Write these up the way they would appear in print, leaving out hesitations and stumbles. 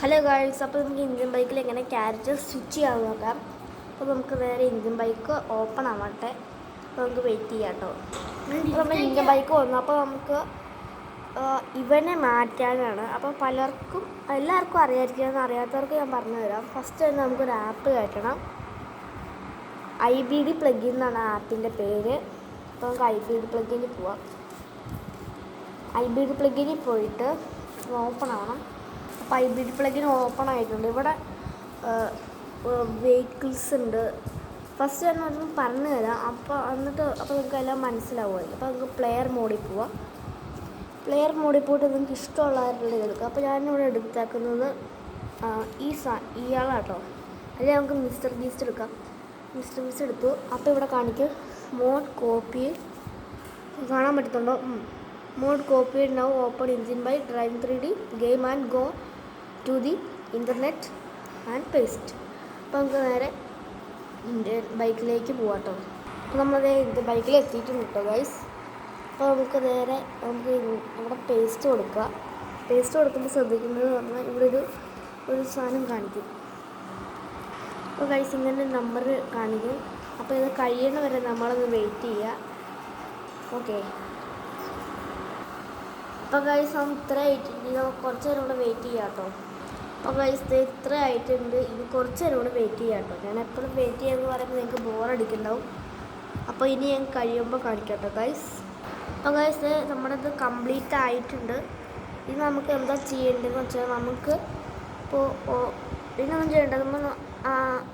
Hello guys, അപ്പോൾ നമുക്ക് Indian ബൈക്കിൽ എങ്ങനെ ക്യാരക്ടർ സ്വിച്ച് ചെയ്യാൻ നോക്കാം. അപ്പോൾ നമുക്ക് നേരെ ഇന്ത്യൻ ബൈക്ക് ഓപ്പൺ ആവട്ടെ. അപ്പോൾ നമുക്ക് വെയിറ്റ് ചെയ്യാം കേട്ടോ. അപ്പോൾ നമ്മൾ ഇന്ത്യൻ ബൈക്ക് വന്നു. അപ്പോൾ നമുക്ക് ഇവനെ മാറ്റാനാണ്. അപ്പോൾ എല്ലാവർക്കും അറിയാതിരിക്കുമെന്ന് അറിയാത്തവർക്ക് ഞാൻ പറഞ്ഞു തരാം. ഫസ്റ്റ് തന്നെ നമുക്കൊരു ആപ്പ് കയറ്റണം. IBD പ്ലഗിൻ എന്നാണ് ആപ്പിൻ്റെ പേര്. അപ്പോൾ നമുക്ക് IBD പ്ലഗിനിൽ പോവാം. IBD പ്ലഗിനിൽ പോയിട്ട് ഓപ്പൺ ആവണം. അപ്പോൾ IBD പ്ലഗിൻ ഓപ്പൺ ആയിട്ടുണ്ട്. ഇവിടെ വെഹിക്കിൾസ് ഉണ്ട്. ഫസ്റ്റ് തന്നെ ഒന്ന് പറഞ്ഞു തരാം. അപ്പോൾ നമുക്ക് എല്ലാം മനസ്സിലാവുമല്ലോ. അപ്പോൾ നമുക്ക് പ്ലെയർ മോഡിൽ പോവാം. പ്ലെയർ മോഡിൽ പോയിട്ട് നിങ്ങൾക്ക് ഇഷ്ടമുള്ളവരുടെ എടുക്കുക. അപ്പോൾ ഞാനിവിടെ എടുത്തേക്കുന്നത് ഇയാളാട്ടോ. അല്ലെങ്കിൽ നമുക്ക് മിസ്റ്റർ ബീസ്റ്റ് എടുക്കാം. മിസ്റ്റർ ബീസ്റ്റ് എടുത്തു. അപ്പോൾ ഇവിടെ കാണിക്കും മോഡ് കോപ്പി കാണാൻ പറ്റുന്നുണ്ടോ? Mod copy now open engine by driving 3D game and go to the internet and paste. അപ്പോൾ നമുക്ക് നേരെ ബൈക്കിലേക്ക് പോകാം കേട്ടോ. അപ്പോൾ നമ്മളത് ബൈക്കിൽ എത്തിയിട്ടുണ്ട് കേട്ടോ ഗൈസ്. അപ്പോൾ നമുക്ക് നേരെ ഇവിടെ പേസ്റ്റ് കൊടുക്കുക. പേസ്റ്റ് കൊടുക്കുമ്പോൾ ശ്രദ്ധിക്കുന്നത് പറഞ്ഞാൽ ഇവിടെ ഒരു സാധനം കാണിക്കും. അപ്പോൾ ഗൈസ് ഇങ്ങനെ നമ്പർ കാണിക്കും. അപ്പോൾ ഇത് കഴിയണ വരെ നമ്മളൊന്ന് വെയിറ്റ് ചെയ്യുക. ഓക്കെ. അപ്പോൾ ഗൈസ് ഇത്ര ആയിട്ടുണ്ട്. കുറച്ച് നേരം കൂടെ വെയിറ്റ് ചെയ്യാം കേട്ടോ. അപ്പോൾ ഗൈസ് ഇത്ര ആയിട്ടുണ്ട്. ഇനി കുറച്ച് നേരം കൂടെ വെയിറ്റ് ചെയ്യാം കേട്ടോ. ഞാൻ എപ്പോഴും വെയിറ്റ് ചെയ്യാമെന്ന് പറയുമ്പോൾ നിങ്ങൾക്ക് ബോറടിക്കുന്നുണ്ടാവും. അപ്പോൾ ഇനി ഞാൻ കഴിയുമ്പോൾ കാണിക്കാം കേട്ടോ ഗൈസ്. അപ്പോൾ ഗൈസ് നമ്മുടെ ഇത് കംപ്ലീറ്റ് ആയിട്ടുണ്ട്. ഇനി നമുക്ക് എന്താ ചെയ്യേണ്ടതെന്ന് വെച്ചാൽ നമുക്ക് ഇനി നമ്മൾ ചെയ്യേണ്ടത്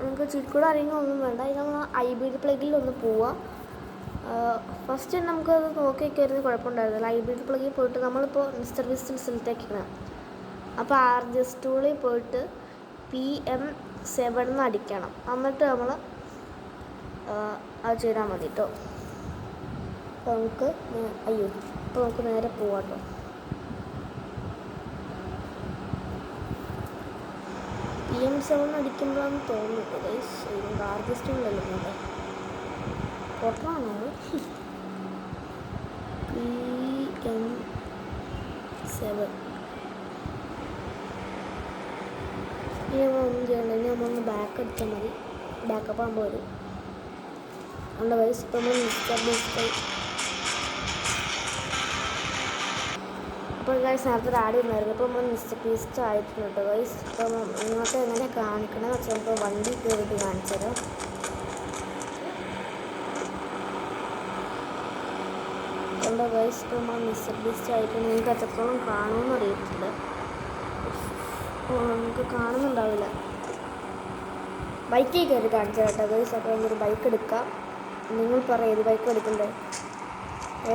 നമുക്ക് ചിരിക്കൂടെ അറിയുന്നൊന്നും വേണ്ട. ഇത് നമ്മൾ IBD പ്ലഗിൽ ഒന്ന് പോവുക. ഫസ്റ്റ് നമുക്കത് നോക്കി വയ്ക്കരുത്, കുഴപ്പമുണ്ടായിരുന്നില്ല. IBD പ്ലഗിൽ പോയിട്ട് നമ്മളിപ്പോൾ മിസ്റ്റർ ബീസ്റ്റ് സ്ഥലത്തേക്കാണ്. അപ്പോൾ RGS ടൂളിൽ പോയിട്ട് PM7 അടിക്കണം. എന്നിട്ട് നമ്മൾ അത് ചെയ്താൽ മതി കേട്ടോ. അപ്പോൾ നമുക്ക് നേരെ പോവാം കേട്ടോ. PM7 അടിക്കുമ്പോഴാണ് തോന്നുന്നു ഗൈസ്. RGS ടൂളിലല്ലേ പോകണ്ടേ? പൊട്ടറാണോ? PM7 ഇനി നമ്മളൊന്നും ചെയ്യണ്ട. ഇനി നമ്മളൊന്ന് ബാക്ക് അടിച്ചാൽ മതി. ബാക്കപ്പ് ആകുമ്പോൾ വരും. അതുകൊണ്ട് ഗൈസ് ഇപ്പോൾ നമ്മൾ മിസ്റ്റർ ബീസ്റ്റ് അപ്പോൾ ഗൈസ് നേരത്തെ ആഡ് ചെയ്യുന്നതായിരുന്നു. ഇപ്പോൾ നമ്മൾ മിസ്റ്റർ ബീസ്റ്റ് ആയിട്ടുണ്ട് കേട്ടോ ഗൈസ്. ഇപ്പോൾ നിങ്ങൾക്ക് എങ്ങനെ കാണിക്കണമെന്ന് വെച്ചാൽ നമുക്ക് വണ്ടി കയറിയിട്ട് കാണിച്ചു തരാം. അതുകൊണ്ട് ഗൈസ് ഇപ്പോൾ നമ്മൾ മിസ്റ്റർ ബീസ്റ്റ് ആയിട്ട് നിങ്ങൾക്ക് എത്രത്തോളം കാണുമെന്ന് അറിയത്തില്ല. നമുക്ക് കാണുന്നുണ്ടാവില്ല. ബൈക്കിൽ കയറി കാണിച്ചു കേട്ടോ ഗൈസ്. അപ്പോൾ നമുക്കൊരു ബൈക്ക് എടുക്കാം. നിങ്ങൾ പറയും ഏത് ബൈക്ക് എടുക്കണ്ടേ?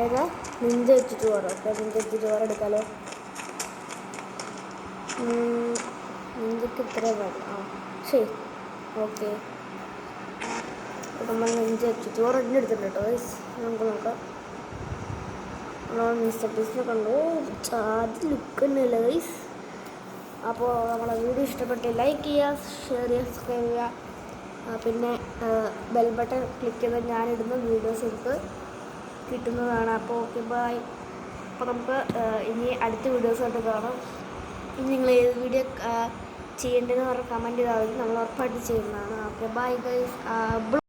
ഏതാ? നിഞ്ച വെച്ചിട്ട് പോകാം. അപ്പോൾ നിഞ്ച വെച്ചിട്ട് പോകാൻ എടുക്കാമല്ലോ. നിഞ്ചക്ക് ഇത്ര വേണം. ശരി, ഓക്കെ. അപ്പോൾ നമ്മൾ നിഞ്ച വെച്ചിട്ട് ഒരെണ്ണം എടുത്തിട്ടുണ്ട് കേട്ടോ ഗൈസ്. നമുക്ക് നോക്കാം. മിസ്റ്റർ ബീസ്റ്റിനെ കണ്ടു. ചാർജ് ലുക്ക് തന്നെയല്ലേ ഗൈസ്. അപ്പോൾ നമ്മളെ വീഡിയോ ഇഷ്ടപ്പെട്ട് ലൈക്ക് ചെയ്യുക, ഷെയർ ചെയ്യുക, സബ്സ്ക്രൈബ് ചെയ്യുക. പിന്നെ ബെൽ ബട്ടൺ ക്ലിക്ക് ചെയ്താൽ ഞാനിടുന്ന വീഡിയോസ് എനിക്ക് കിട്ടുന്നതാണ്. അപ്പോൾ ഓക്കെ, ബൈ. അപ്പോൾ നമുക്ക് ഇനി അടുത്ത വീഡിയോസായിട്ട് കാണാം. ഇനി നിങ്ങൾ ഏത് വീഡിയോ ചെയ്യേണ്ടതെന്ന് പറഞ്ഞാൽ കമൻറ്റ് ചെയ്താൽ മതി. നമ്മൾ ഉറപ്പായിട്ട് ചെയ്യുന്നതാണ്. Okay, bye guys.